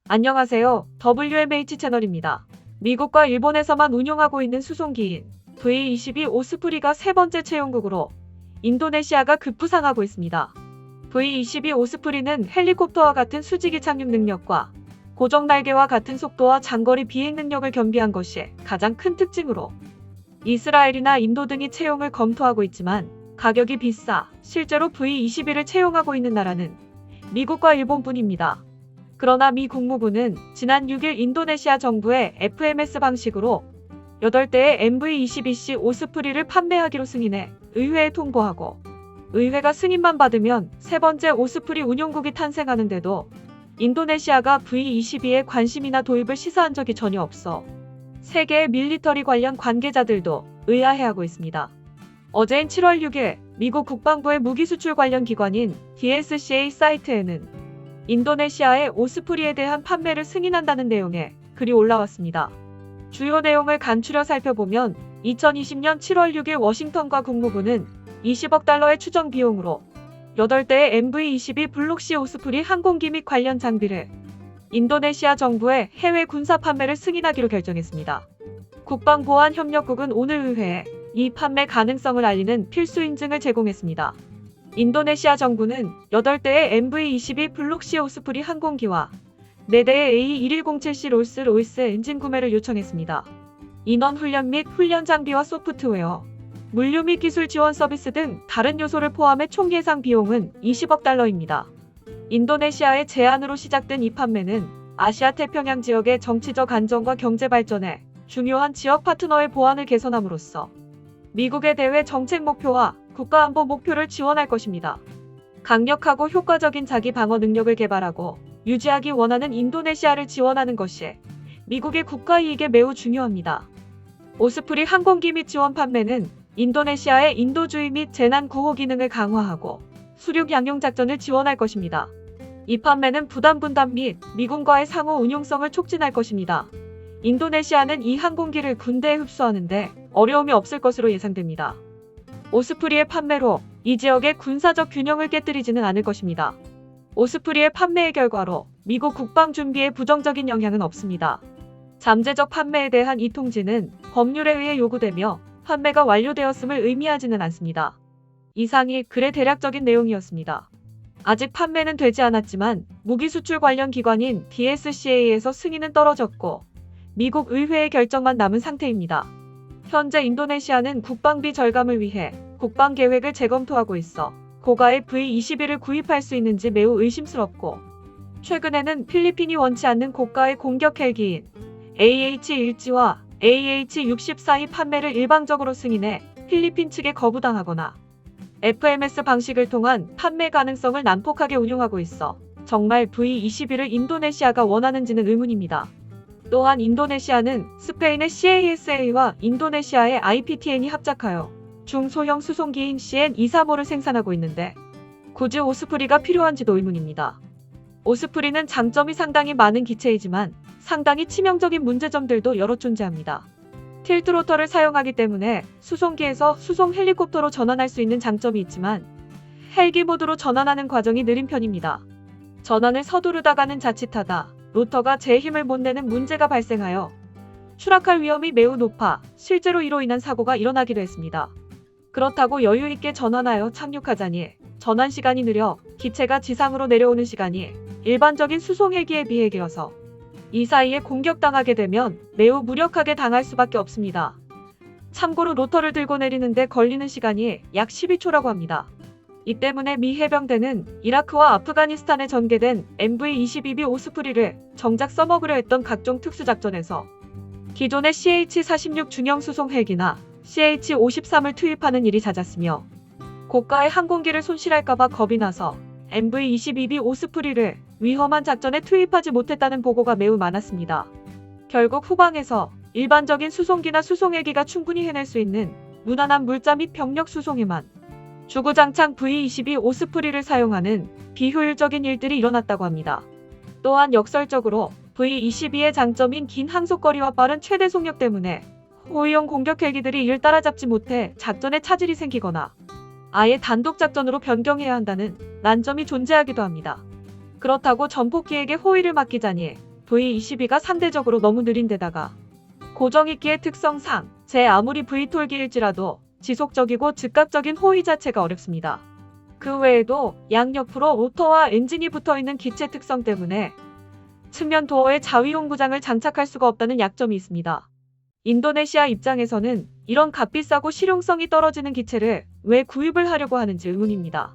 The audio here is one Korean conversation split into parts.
안녕하세요. WMH 채널입니다. 미국과 일본에서만 운용하고 있는 수송기인 V-22 오스프리가 세 번째 채용국으로 인도네시아가 급부상하고 있습니다. V-22 오스프리는 헬리콥터와 같은 수직이 착륙 능력과 고정 날개와 같은 속도와 장거리 비행 능력을 겸비한 것이 가장 큰 특징으로 이스라엘이나 인도 등이 채용을 검토하고 있지만 가격이 비싸 실제로 V-22를 채용하고 있는 나라는 미국과 일본뿐입니다. 그러나 미 국무부는 지난 6일 인도네시아 정부의 FMS 방식으로 8대의 MV-22C 오스프리를 판매하기로 승인해 의회에 통보하고 의회가 승인만 받으면 세 번째 오스프리 운용국이 탄생하는데도 인도네시아가 V-22에 관심이나 도입을 시사한 적이 전혀 없어 세계의 밀리터리 관련 관계자들도 의아해하고 있습니다. 어제인 7월 6일 미국 국방부의 무기 수출 관련 기관인 DSCA 사이트에는 인도네시아의 오스프리에 대한 판매를 승인한다는 내용의 글이 올라왔습니다. 주요 내용을 간추려 살펴보면 2020년 7월 6일 워싱턴과 국무부는 20억 달러의 추정 비용으로 8대의 MV-22 블록-C 오스프리 항공기 및 관련 장비를 인도네시아 정부의 해외 군사 판매를 승인하기로 결정했습니다. 국방보안협력국은 오늘 의회에 이 판매 가능성을 알리는 필수 인증을 제공했습니다. 인도네시아 정부는 8대의 MV-22 블록-C 오스프리 항공기와 4대의 A1107C 롤스로이스 엔진 구매를 요청했습니다. 인원 훈련 및 훈련 장비와 소프트웨어, 물류 및 기술 지원 서비스 등 다른 요소를 포함해 총 예상 비용은 20억 달러입니다. 인도네시아의 제안으로 시작된 이 판매는 아시아 태평양 지역의 정치적 안정과 경제 발전에 중요한 지역 파트너의 보안을 개선함으로써 미국의 대외 정책 목표와 국가안보 목표를 지원할 것입니다. 강력하고 효과적인 자기 방어 능력을 개발하고 유지하기 원하는 인도네시아를 지원하는 것이 미국의 국가 이익에 매우 중요합니다. 오스프리 항공기 및 지원 판매는 인도네시아의 인도주의 및 재난 구호 기능을 강화하고 수륙 양용 작전을 지원할 것입니다. 이 판매는 부담 분담 및 미군과의 상호 운용성을 촉진할 것입니다. 인도네시아는 이 항공기를 군대에 흡수하는데 어려움이 없을 것으로 예상됩니다. 오스프리의 판매로 이 지역의 군사적 균형을 깨뜨리지는 않을 것입니다. 오스프리의 판매의 결과로 미국 국방 준비에 부정적인 영향은 없습니다. 잠재적 판매에 대한 이 통지는 법률에 의해 요구되며 판매가 완료되었음을 의미하지는 않습니다. 이상이 글의 대략적인 내용이었습니다. 아직 판매는 되지 않았지만 무기 수출 관련 기관인 DSCA에서 승인은 떨어졌고 미국 의회의 결정만 남은 상태입니다. 현재 인도네시아는 국방비 절감을 위해 국방 계획을 재검토하고 있어 고가의 V-22를 구입할 수 있는지 매우 의심스럽고 최근에는 필리핀이 원치 않는 고가의 공격 헬기인 AH-1G와 AH-64의 판매를 일방적으로 승인해 필리핀 측에 거부당하거나 FMS 방식을 통한 판매 가능성을 난폭하게 운용하고 있어 정말 V-22를 인도네시아가 원하는지는 의문입니다. 또한 인도네시아는 스페인의 CASA와 인도네시아의 IPTN이 합작하여 중소형 수송기인 CN-235를 생산하고 있는데 굳이 오스프리가 필요한지도 의문입니다. 오스프리는 장점이 상당히 많은 기체이지만 상당히 치명적인 문제점들도 여러 존재합니다. 틸트 로터를 사용하기 때문에 수송기에서 수송 헬리콥터로 전환할 수 있는 장점이 있지만 헬기 모드로 전환하는 과정이 느린 편입니다. 전환을 서두르다가는 자칫하다 로터가 제 힘을 못 내는 문제가 발생하여 추락할 위험이 매우 높아 실제로 이로 인한 사고가 일어나기도 했습니다. 그렇다고 여유 있게 전환하여 착륙하자니 전환 시간이 느려 기체가 지상으로 내려오는 시간이 일반적인 수송 헬기에 비해 길어서 이 사이에 공격당하게 되면 매우 무력하게 당할 수밖에 없습니다. 참고로 로터를 들고 내리는데 걸리는 시간이 약 12초라고 합니다. 이 때문에 미 해병대는 이라크와 아프가니스탄에 전개된 MV-22B 오스프리를 정작 써먹으려 했던 각종 특수작전에서 기존의 CH-46 중형 수송 헬기나 CH-53을 투입하는 일이 잦았으며 고가의 항공기를 손실할까봐 겁이 나서 MV-22B 오스프리를 위험한 작전에 투입하지 못했다는 보고가 매우 많았습니다. 결국 후방에서 일반적인 수송기나 수송헬기가 충분히 해낼 수 있는 무난한 물자 및 병력 수송에만 주구장창 V-22 오스프리를 사용하는 비효율적인 일들이 일어났다고 합니다. 또한 역설적으로 V-22의 장점인 긴 항속거리와 빠른 최대 속력 때문에 호위용 공격 헬기들이 이를 따라잡지 못해 작전에 차질이 생기거나 아예 단독 작전으로 변경해야 한다는 난점이 존재하기도 합니다. 그렇다고 전폭기에게 호위를 맡기자니 V22가 상대적으로 너무 느린 데다가 고정익기의 특성상 제 아무리 V톨기일지라도 지속적이고 즉각적인 호위 자체가 어렵습니다. 그 외에도 양옆으로 로터와 엔진이 붙어있는 기체 특성 때문에 측면 도어에 자위용 구장을 장착할 수가 없다는 약점이 있습니다. 인도네시아 입장에서는 이런 값비싸고 실용성이 떨어지는 기체를 왜 구입을 하려고 하는지 의문입니다.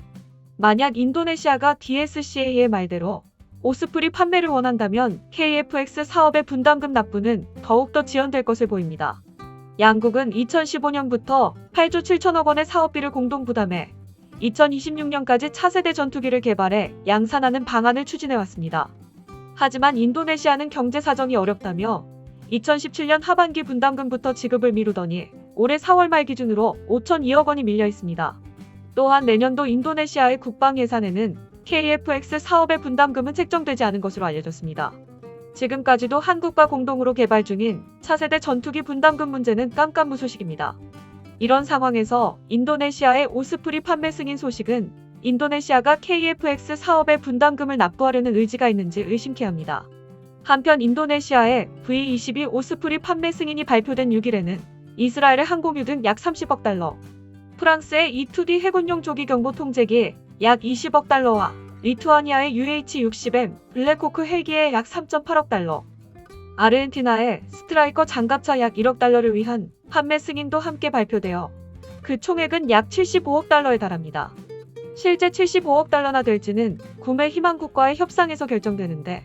만약 인도네시아가 DSCA의 말대로 오스프리 판매를 원한다면 KF-X 사업의 분담금 납부는 더욱더 지연될 것을 보입니다. 양국은 2015년부터 8조 7천억 원의 사업비를 공동 부담해 2026년까지 차세대 전투기를 개발해 양산하는 방안을 추진해왔습니다. 하지만 인도네시아는 경제 사정이 어렵다며 2017년 하반기 분담금부터 지급을 미루더니 올해 4월 말 기준으로 5,002억 원이 밀려 있습니다. 또한 내년도 인도네시아의 국방 예산에는 KF-X 사업의 분담금은 책정되지 않은 것으로 알려졌습니다. 지금까지도 한국과 공동으로 개발 중인 차세대 전투기 분담금 문제는 깜깜무소식입니다. 이런 상황에서 인도네시아의 오스프리 판매 승인 소식은 인도네시아가 KF-X 사업의 분담금을 납부하려는 의지가 있는지 의심케 합니다. 한편 인도네시아의 V22 오스프리 판매 승인이 발표된 6일에는 이스라엘의 항공유 등 약 30억 달러, 프랑스의 E2D 해군용 조기 경보 통제기 약 20억 달러와 리투아니아의 UH-60M 블랙호크 헬기에 약 3.8억 달러, 아르헨티나의 스트라이커 장갑차 약 1억 달러를 위한 판매 승인도 함께 발표되어 그 총액은 약 75억 달러에 달합니다. 실제 75억 달러나 될지는 구매 희망국과의 협상에서 결정되는데,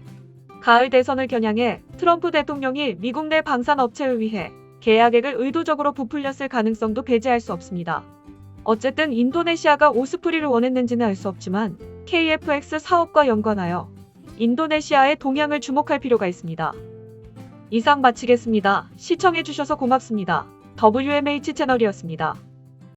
가을 대선을 겨냥해 트럼프 대통령이 미국 내 방산업체를 위해 계약액을 의도적으로 부풀렸을 가능성도 배제할 수 없습니다. 어쨌든 인도네시아가 오스프리를 원했는지는 알 수 없지만 KF-X 사업과 연관하여 인도네시아의 동향을 주목할 필요가 있습니다. 이상 마치겠습니다. 시청해주셔서 고맙습니다. WMH 채널이었습니다.